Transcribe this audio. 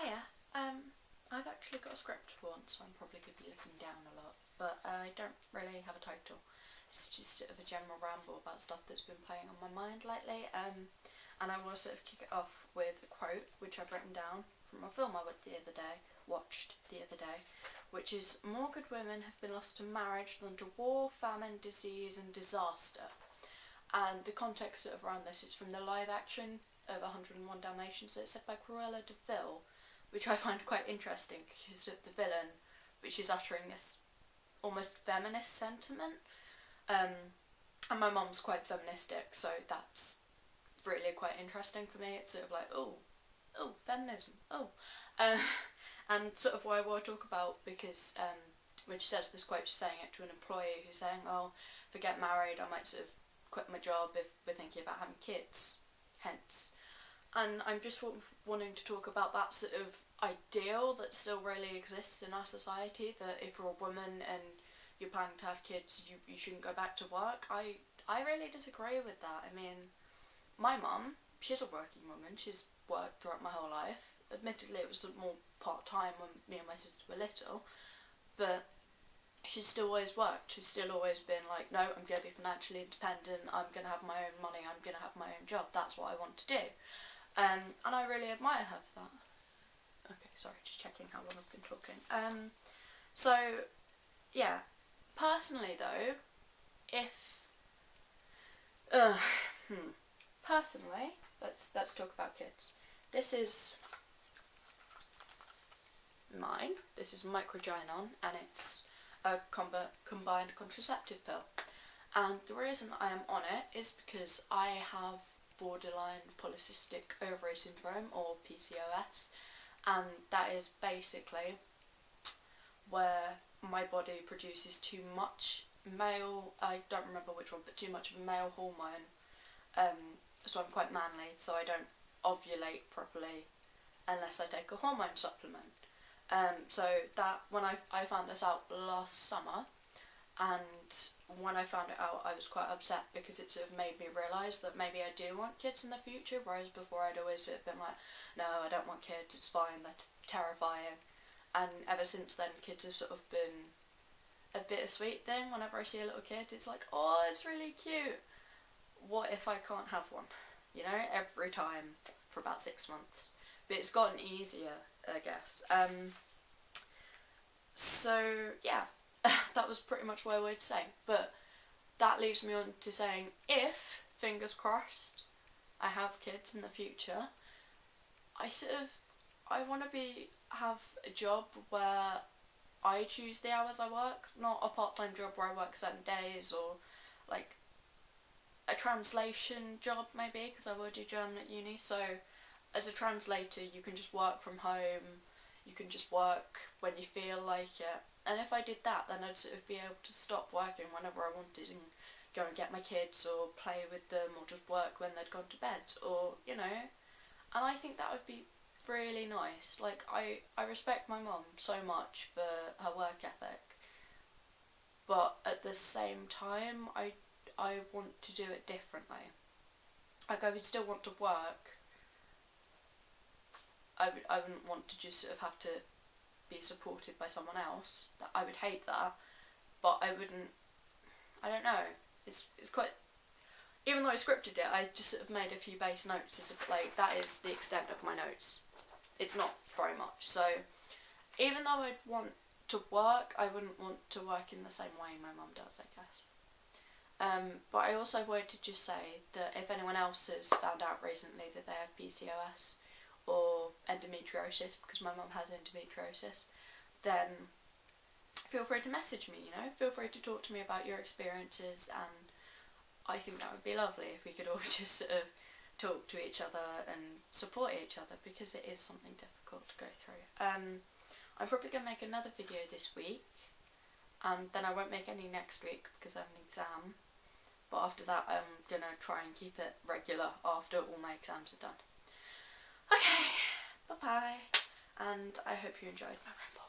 Hiya. I've actually got a script for once, so I'm probably going to be looking down a lot, but I don't really have a title. It's just sort of a general ramble about stuff that's been playing on my mind lately, and I want to sort of kick it off with a quote which I've written down from a film I watched the other day, which is, "More good women have been lost to marriage than to war, famine, disease and disaster." And the context sort of around this is from the live action of 101 Dalmatians. It's said by Cruella de Vil, which I find quite interesting because she's sort of the villain, but she's uttering this almost feminist sentiment. And my mum's quite feministic, so that's really quite interesting for me. It's sort of like, oh, feminism, and sort of what I want to talk about, because when she says this quote, she's saying it to an employee who's saying, oh, if I get married, I might sort of quit my job if we're thinking about having kids, hence. And I'm just wanting to talk about that sort of ideal that still really exists in our society, that if you're a woman and you're planning to have kids, you shouldn't go back to work. I really disagree with that. I mean, my mum, she's a working woman, she's worked throughout my whole life. Admittedly, it was more part-time when me and my sister were little, but she's still always worked. She's still always been like, no, I'm going to be financially independent, I'm going to have my own money, I'm going to have my own job, that's what I want to do. And I really admire her for that. Okay, sorry, just checking how long I've been talking. So, yeah. Personally though, personally, let's talk about kids. This is mine. This is Microgynon, and it's a combined contraceptive pill. And the reason I am on it is because I have borderline polycystic ovary syndrome, or PCOS, and that is basically where my body produces too much male, I don't remember which one, but too much of a male hormone, so I'm quite manly, so I don't ovulate properly unless I take a hormone supplement. So that, when I found this out last summer, and when I found it out I was quite upset because it sort of made me realise that maybe I do want kids in the future, whereas before I'd always sort of been like, no, I don't want kids, it's fine, they're terrifying. And ever since then, kids have sort of been a bittersweet thing. Whenever I see a little kid, it's like, oh, it's really cute. What if I can't have one? You know, every time for about 6 months. But it's gotten easier, I guess. So, yeah, that was pretty much what I wanted to say. But that leads me on to saying, if, fingers crossed, I have kids in the future, I want to have a job where I choose the hours I work, not a part-time job where I work certain days, or like a translation job maybe, because I will do German at uni. So as a translator, you can just work from home, you can just work when you feel like it. And if I did that, then I'd sort of be able to stop working whenever I wanted and go and get my kids or play with them, or just work when they'd gone to bed, or, you know. And I think that would be really nice. Like, I respect my mum so much for her work ethic, but at the same time I want to do it differently. Like, I would still want to work. I wouldn't want to just sort of have to be supported by someone else. I would hate that, but I don't know, it's quite, even though I scripted it, I just sort of made a few base notes, as if, like, that is the extent of my notes. It's not very much. So even though I'd want to work, I wouldn't want to work in the same way my mum does, I guess. But I also wanted to just say that if anyone else has found out recently that they have PCOS or endometriosis, because my mum has endometriosis, then feel free to message me, you know, feel free to talk to me about your experiences, and I think that would be lovely if we could all just sort of talk to each other and support each other, because it is something difficult to go through. I'm probably going to make another video this week, and then I won't make any next week because I have an exam, but after that I'm going to try and keep it regular after all my exams are done. Okay, bye bye, and I hope you enjoyed my ramble.